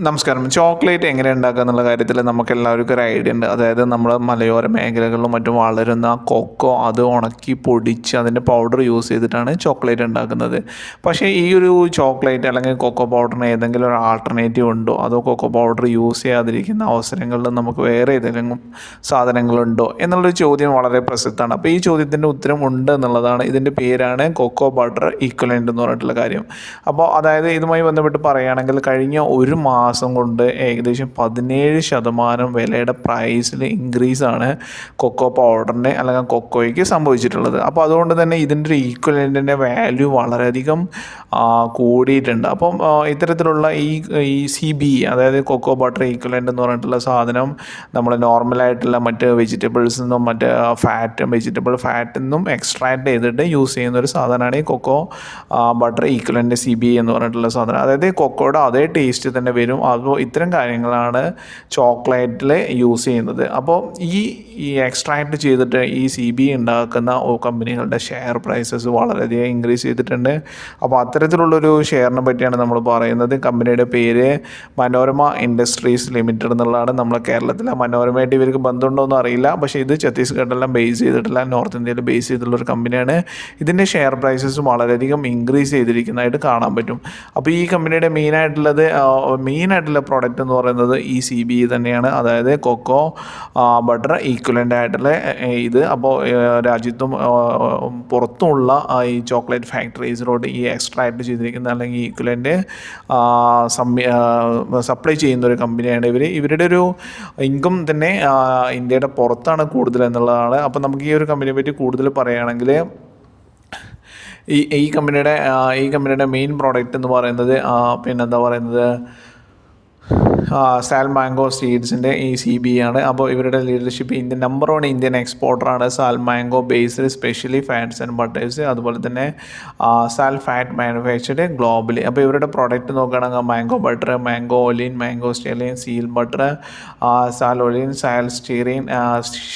നമസ്കാരം. ചോക്ലേറ്റ് എങ്ങനെ ഉണ്ടാക്കുക എന്നുള്ള കാര്യത്തിൽ നമുക്കെല്ലാവർക്കും ഒരു ഐഡിയ ഉണ്ട്. അതായത് നമ്മൾ മലയോര മേഖലകളിലും മറ്റും വളരുന്ന കൊക്കോ അത് ഉണക്കി പൊടിച്ച് അതിൻ്റെ പൗഡർ യൂസ് ചെയ്തിട്ടാണ് ചോക്ലേറ്റ് ഉണ്ടാക്കുന്നത്. പക്ഷേ ഈ ഒരു ചോക്ലേറ്റ് അല്ലെങ്കിൽ കൊക്കോ പൗഡറിന് ഏതെങ്കിലും ഒരു ആൾട്ടർനേറ്റീവ് ഉണ്ടോ? അതോ കൊക്കോ പൗഡർ യൂസ് ചെയ്യാതിരിക്കുന്ന അവസരങ്ങളിൽ നമുക്ക് വേറെ ഏതെങ്കിലും സാധനങ്ങളുണ്ടോ എന്നുള്ളൊരു ചോദ്യം വളരെ പ്രസക്തമാണ്. അപ്പോൾ ഈ ചോദ്യത്തിൻ്റെ ഉത്തരം ഉണ്ട് എന്നുള്ളതാണ്. ഇതിൻ്റെ പേരാണ് കൊക്കോ ബട്ടർ ഈക്വലൻ്റ് എന്ന് പറഞ്ഞിട്ടുള്ള കാര്യം. അപ്പോൾ അതായത് ഇതുമായി ബന്ധപ്പെട്ട് പറയുകയാണെങ്കിൽ കഴിഞ്ഞ ഒരു മാസം കൊണ്ട് ഏകദേശം 17% വിലയുടെ പ്രൈസിൽ ഇൻക്രീസാണ് കൊക്കോ പൗഡറിൻ്റെ അല്ലെങ്കിൽ കൊക്കോയ്ക്ക് സംഭവിച്ചിട്ടുള്ളത്. അപ്പോൾ അതുകൊണ്ട് തന്നെ ഇതിൻ്റെ ഒരു ഈക്വലൻറ്റിൻ്റെ വാല്യൂ വളരെയധികം കൂടിയിട്ടുണ്ട്. അപ്പം ഇത്തരത്തിലുള്ള ഈ CBE അതായത് കൊക്കോ ബട്ടർ ഈക്വലൻ്റ് എന്ന് പറഞ്ഞിട്ടുള്ള സാധനം നമ്മൾ നോർമലായിട്ടുള്ള മറ്റ് വെജിറ്റബിൾസിൽ നിന്നും മറ്റ് വെജിറ്റബിൾ ഫാറ്റിൽ നിന്നും എക്സ്ട്രാക്ട് ചെയ്തിട്ട് യൂസ് ചെയ്യുന്ന ഒരു സാധനമാണ് ഈ കൊക്കോ ബട്ടർ ഈക്വലൻ്റ് CBE എന്ന് പറഞ്ഞിട്ടുള്ള സാധനം. അതായത് കൊക്കോയുടെ അതേ ടേസ്റ്റ് തന്നെ വരും. അപ്പോൾ ഇത്തരം കാര്യങ്ങളാണ് ചോക്ലേറ്റിൽ യൂസ് ചെയ്യുന്നത്. അപ്പോൾ ഈ എക്സ്ട്രാക്ട് ചെയ്തിട്ട് ഈ CBE ഉണ്ടാക്കുന്ന കമ്പനികളുടെ ഷെയർ പ്രൈസസ് വളരെയധികം ഇൻക്രീസ് ചെയ്തിട്ടുണ്ട്. അപ്പോൾ അത്തരത്തിലുള്ളൊരു ഷെയറിനെ പറ്റിയാണ് നമ്മൾ പറയുന്നത്. കമ്പനിയുടെ പേര് മനോരമ ഇൻഡസ്ട്രീസ് ലിമിറ്റഡ് എന്നുള്ളതാണ്. നമ്മളെ കേരളത്തിലെ മനോരമയായിട്ട് ഇവർക്ക് ബന്ധമുണ്ടോയെന്ന് അറിയില്ല. പക്ഷേ ഇത് ഛത്തീസ്ഗഡിലെല്ലാം ബേസ് ചെയ്തിട്ടുള്ള നോർത്ത് ഇന്ത്യയിൽ ബേസ് ചെയ്തിട്ടുള്ളൊരു കമ്പനിയാണ്. ഇതിൻ്റെ ഷെയർ പ്രൈസസ് വളരെയധികം ഇൻക്രീസ് ചെയ്തിരിക്കുന്നതായിട്ട് കാണാൻ പറ്റും. അപ്പോൾ ഈ കമ്പനിയുടെ മെയിനായിട്ടുള്ള പ്രോഡക്റ്റ് എന്ന് പറയുന്നത് ഈ CBE തന്നെയാണ്. അതായത് കൊക്കോ ബട്ടർ ഈക്വലൻ്റ് ആയിട്ടുള്ള ഇത്. അപ്പോൾ രാജ്യത്തും പുറത്തുമുള്ള ഈ ചോക്ലേറ്റ് ഫാക്ടറീസിലോട്ട് ഈ എക്സ്ട്രാക്ട് ചെയ്തിരിക്കുന്ന അല്ലെങ്കിൽ ഈക്വലൻ്റ് സപ്ലൈ ചെയ്യുന്ന ഒരു കമ്പനിയാണ് ഇവരുടെ ഒരു ഇൻകം തന്നെ ഇന്ത്യയുടെ പുറത്താണ് കൂടുതൽ എന്നുള്ളതാണ്. അപ്പോൾ നമുക്ക് ഈ ഒരു കമ്പനിയെ പറ്റി കൂടുതൽ പറയുകയാണെങ്കിൽ ഈ കമ്പനിയുടെ മെയിൻ പ്രോഡക്റ്റ് എന്ന് പറയുന്നത് പിന്നെന്താ പറയുന്നത് സാൽ മാംഗോ സീഡ്സിൻ്റെ ഈ CBE ആണ്. അപ്പോൾ ഇവരുടെ ലീഡർഷിപ്പ് നമ്പർ 1 ഇന്ത്യൻ എക്സ്പോർട്ടറാണ് sal mango based specially fats and butters. അതുപോലെ തന്നെ സാൽ ഫാറ്റ് മാനുഫാക്ചർഡ് ഗ്ലോബലി. അപ്പോൾ ഇവരുടെ പ്രോഡക്റ്റ് നോക്കുകയാണെങ്കിൽ mango butter, mango olein, mango stearin, sal butter, sal olein, sal stearin,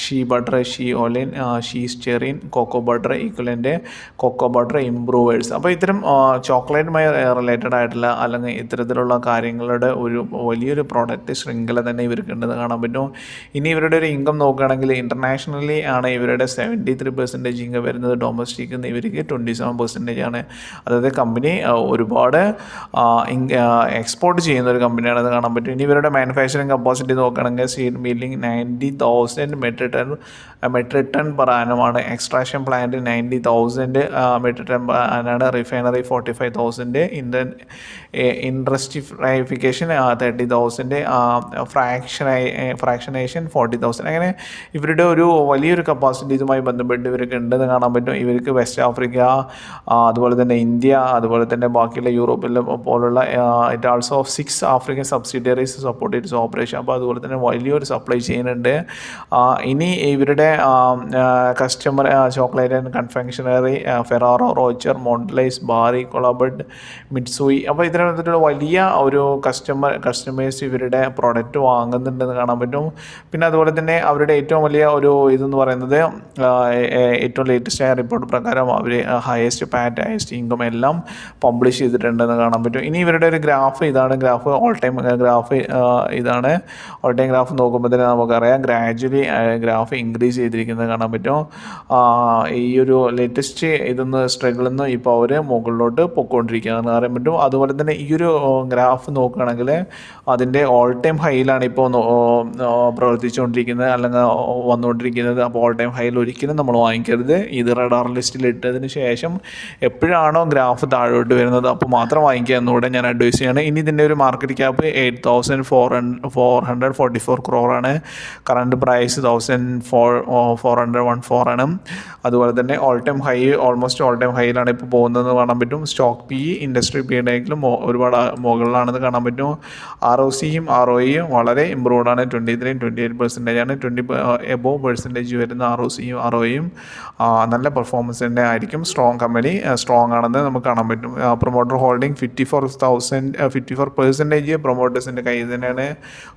shea butter, shea olein, shea stearin, cocoa butter equivalent, cocoa butter improvers. അപ്പോൾ ഇത്തരം ചോക്ലേറ്റുമായി related ആയിട്ടുള്ള അല്ലെങ്കിൽ ഇത്തരത്തിലുള്ള കാര്യങ്ങളുടെ ഒരു വലിയൊരു പ്രോഡക്റ്റ് ശൃംഖല തന്നെ ഇവർക്ക് ഉണ്ടെന്ന് കാണാൻ പറ്റും. ഇനി ഇവരുടെ ഒരു ഇൻകം നോക്കുകയാണെങ്കിൽ ഇൻ്റർനാഷണലി ആണ് ഇവരുടെ 73% ഇൻകം വരുന്നത്. ഡൊമസ്റ്റിക് ഇവർക്ക് 27% ആണ്. അതായത് കമ്പനി ഒരുപാട് എക്സ്പോർട്ട് ചെയ്യുന്ന ഒരു കമ്പനിയാണെന്ന് കാണാൻ പറ്റും. ഇനി ഇവരുടെ മാനുഫാക്ചറിങ് കപ്പാസിറ്റി നോക്കുകയാണെങ്കിൽ seed milling 90,000 metric ton per ആനമാണ്. എക്സ്ട്രാക്ഷൻ പ്ലാന്റ് 90,000 മെട്രിക് ടൺ ആണ്. Refinery 45,000, interesterification 30,000, fractionation 40,000. അങ്ങനെ ഇവരുടെ ഒരു വലിയൊരു കപ്പാസിറ്റി ഇതുമായി ബന്ധപ്പെട്ട് ഇവർക്ക് ഉണ്ടെന്ന് കാണാൻ പറ്റും. ഇവർക്ക് വെസ്റ്റ് ആഫ്രിക്ക, അതുപോലെ തന്നെ ഇന്ത്യ, അതുപോലെ തന്നെ ബാക്കിയുള്ള യൂറോപ്പിലെ പോലുള്ള it also 6 African subsidiaries support its operation. അപ്പോൾ അതുപോലെ തന്നെ വലിയൊരു സപ്ലൈ ചെയ്യുന്നുണ്ട്. ഇനി ഇവരുടെ customer chocolate and confectionery, Ferrero Rocher, Mondelez, Barry, Callebaut, Mitsui. അപ്പോൾ ഇത്തരത്തിലുള്ള വലിയ ഒരു കസ്റ്റമേഴ്സ് ഇവരുടെ പ്രോഡക്റ്റ് വാങ്ങുന്നുണ്ടെന്ന് കാണാൻ പറ്റും. പിന്നെ അതുപോലെ തന്നെ അവരുടെ ഏറ്റവും വലിയ ഒരു ഇതെന്ന് പറയുന്നത് ഏറ്റവും ലേറ്റസ്റ്റ് ആയ റിപ്പോർട്ട് പ്രകാരം അവർ ഹയസ്റ്റ് ഇൻകം എല്ലാം പബ്ലിഷ് ചെയ്തിട്ടുണ്ടെന്ന് കാണാൻ പറ്റും. ഇനി ഇവരുടെ ഒരു ഗ്രാഫ് ഇതാണ്. ഓൾ ടൈം ഗ്രാഫ് നോക്കുമ്പോൾ തന്നെ നമുക്കറിയാം ഗ്രാജുവലി ഗ്രാഫ് ഇൻക്രീസ് ചെയ്തിരിക്കുന്നത് കാണാൻ പറ്റും. ഈ ഒരു ലേറ്റസ്റ്റ് ഇതൊന്ന് സ്ട്രഗിളിൽ നിന്ന് ഇപ്പോൾ അവർ മുകളിലോട്ട് പൊയ്ക്കൊണ്ടിരിക്കുകയെന്ന് അറിയാൻ പറ്റും. അതുപോലെ തന്നെ ഈ ഒരു ഗ്രാഫ് നോക്കുകയാണെങ്കിൽ അതിൻ്റെ ഓൾ ടൈം ഹൈയിലാണ് ഇപ്പോൾ പ്രവർത്തിച്ചുകൊണ്ടിരിക്കുന്നത് അല്ലെങ്കിൽ വന്നുകൊണ്ടിരിക്കുന്നത്. അപ്പോൾ ഓൾ ടൈം ഹൈയിൽ ഒരിക്കലും നമ്മൾ വാങ്ങിക്കരുത്. ഇത് റഡാർ ലിസ്റ്റിൽ ഇട്ടതിന് ശേഷം എപ്പോഴാണോ ഗ്രാഫ് താഴോട്ട് വരുന്നത് അപ്പോൾ മാത്രം വാങ്ങിക്കുക എന്നുകൂടെ ഞാൻ അഡ്വൈസ് ചെയ്യാണ്. ഇനി ഇതിൻ്റെ ഒരു market cap 8,444 crore. Current price 1,414 ആണ്. അതുപോലെ തന്നെ ഓൾമോസ്റ്റ് ഓൾ ടൈം ഹൈയിലാണ് ഇപ്പോൾ പോകുന്നതെന്ന് കാണാൻ പറ്റും. സ്റ്റോക്ക് PE ഇൻഡസ്ട്രി PE ഒരുപാട് മുകളിലാണെന്ന് കാണാൻ പറ്റും. ROCയും ROEയും വളരെ ഇമ്പ്രൂവ്ഡ് ആണ്. 23-28% ആണ്. 20 above% വരുന്ന ROCയും ROEയും നല്ല പെർഫോമൻസ് തന്നെ ആയിരിക്കും. സ്ട്രോങ് ആണെന്ന് നമുക്ക് കാണാൻ പറ്റും. പ്രൊമോട്ടർ ഹോൾഡിംഗ് 54% പ്രൊമോട്ടേഴ്സിൻ്റെ കയ്യിൽ തന്നെയാണ്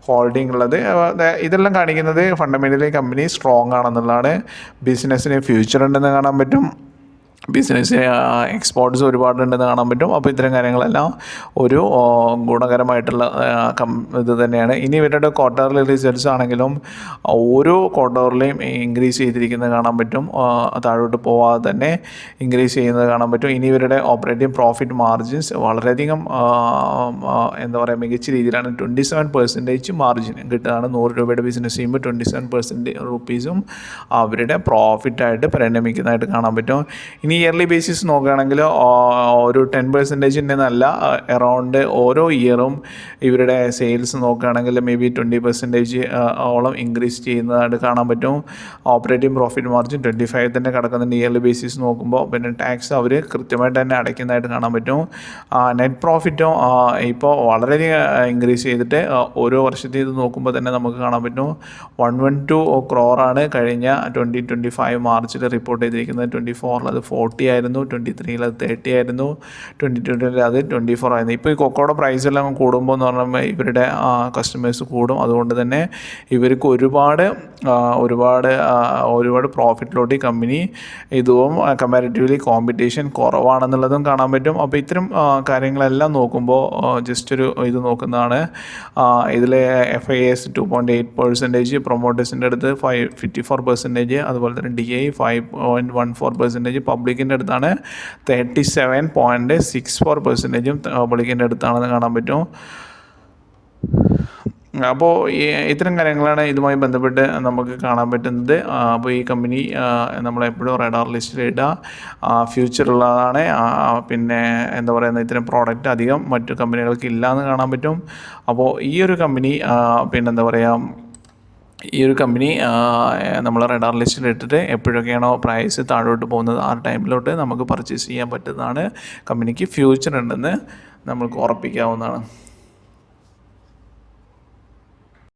ഹോൾഡിംഗ് ഉള്ളത്. ഇതെല്ലാം കാണിക്കുന്നത് ഫണ്ടമെൻ്റലി കമ്പനി സ്ട്രോങ് ആണെന്നുള്ളതാണ്. ബിസിനസ്സിന് ഫ്യൂച്ചർ ഉണ്ടെന്ന് കാണാൻ പറ്റും. ബിസിനസ് എക്സ്പോർട്ട്സ് ഒരുപാടുണ്ടെന്ന് കാണാൻ പറ്റും. അപ്പോൾ ഇത്തരം കാര്യങ്ങളെല്ലാം ഒരു ഗുണകരമായിട്ടുള്ള ഇത് തന്നെയാണ്. ഇനി ഇവരുടെ ക്വാർട്ടർലി റിസൾട്ട്സ് ആണെങ്കിലും ഓരോ ക്വാർട്ടറിലെയും ഇൻക്രീസ് ചെയ്തിരിക്കുന്നത് കാണാൻ പറ്റും. താഴോട്ട് പോവാതെ തന്നെ ഇൻക്രീസ് ചെയ്യുന്നത് കാണാൻ പറ്റും. ഇനി ഇവരുടെ ഓപ്പറേറ്റിംഗ് പ്രോഫിറ്റ് മാർജിൻസ് വളരെയധികം എന്താ പറയുക മികച്ച രീതിയിലാണ് 27% മാർജിൻ കിട്ടുകയാണ്. 100 രൂപയുടെ ബിസിനസ് ചെയ്യുമ്പോൾ 27% റുപ്പീസും അവരുടെ പ്രോഫിറ്റായിട്ട് പരിണമിക്കുന്നതായിട്ട് കാണാൻ പറ്റും. ഇനി ഇയർലി ബേസിസ് നോക്കുകയാണെങ്കിൽ ഒരു 10% നല്ല അറൗണ്ട് ഓരോ ഇയറും ഇവരുടെ സെയിൽസ് നോക്കുകയാണെങ്കിൽ മേ ബി 20% ഓളം ഇൻക്രീസ് ചെയ്യുന്നതായിട്ട് കാണാൻ പറ്റും. ഓപ്പറേറ്റിംഗ് പ്രോഫിറ്റ് മാർജിൻ 25 തന്നെ കിടക്കുന്നുണ്ട് ഇയർലി ബേസിസ് നോക്കുമ്പോൾ. പിന്നെ ടാക്സ് അവർ കൃത്യമായിട്ട് തന്നെ അടയ്ക്കുന്നതായിട്ട് കാണാൻ പറ്റും. നെറ്റ് പ്രോഫിറ്റും ഇപ്പോൾ വളരെയധികം ഇൻക്രീസ് ചെയ്തിട്ട് ഓരോ വർഷത്തെ ഇത് നോക്കുമ്പോൾ തന്നെ നമുക്ക് കാണാൻ പറ്റും 112 crore കഴിഞ്ഞ 2025 മാർച്ചിൽ റിപ്പോർട്ട് ചെയ്തിരിക്കുന്നത്. 24 അത് 40 ആയിരുന്നു, 23 അത് 30 ആയിരുന്നു, 2020 അത് 24 ആയിരുന്നു. ഇപ്പോൾ ഈ കൊക്കോയുടെ പ്രൈസ് എല്ലാം കൂടുമ്പോൾ എന്ന് പറഞ്ഞാൽ ഇവരുടെ കസ്റ്റമേഴ്സ് കൂടും. അതുകൊണ്ട് തന്നെ ഇവർക്ക് ഒരുപാട് പ്രോഫിറ്റിലോട്ട് ഈ കമ്പനി ഇതും കമ്പാരിറ്റീവ്ലി കോമ്പറ്റീഷൻ കുറവാണെന്നുള്ളതും കാണാൻ പറ്റും. അപ്പോൾ ഇത്തരം കാര്യങ്ങളെല്ലാം നോക്കുമ്പോൾ ജസ്റ്റ് ഒരു ഇത് നോക്കുന്നതാണ്. ഇതിൽ FIS 2.8%, പ്രൊമോട്ടേഴ്സിൻ്റെ അടുത്ത് 54%, അതുപോലെ തന്നെ DI 5.14%, പബ്ലിക്കിൻ്റെ അടുത്താണ് 37.64% പബ്ലിക്കിൻ്റെ അടുത്താണെന്ന് കാണാൻ പറ്റും. അപ്പോൾ ഇത്തരം കാര്യങ്ങളാണ് ഇതുമായി ബന്ധപ്പെട്ട് നമുക്ക് കാണാൻ പറ്റുന്നത്. അപ്പോൾ ഈ കമ്പനി നമ്മളെപ്പോഴും റഡാർ ലിസ്റ്റിൽ ഇടുക, ഫ്യൂച്ചറുള്ളതാണ്. പിന്നെ എന്താ പറയുന്നത്, ഇത്തരം പ്രോഡക്റ്റ് അധികം മറ്റു കമ്പനികൾക്ക് ഇല്ലയെന്ന് കാണാൻ പറ്റും. അപ്പോൾ ഈ ഒരു കമ്പനി പിന്നെന്താ പറയുക, ഈ ഒരു കമ്പനി നമ്മൾ റഡാർ ലിസ്റ്റിൽ ഇട്ടിട്ട് എപ്പോഴൊക്കെയാണോ പ്രൈസ് താഴോട്ട് പോകുന്നത് ആ ടൈമിലോട്ട് നമുക്ക് പർച്ചേസ് ചെയ്യാൻ പറ്റുന്നതാണ്. കമ്പനിക്ക് ഫ്യൂച്ചർ ഉണ്ടെന്ന് നമ്മൾക്ക് ഉറപ്പിക്കാവുന്നതാണ്.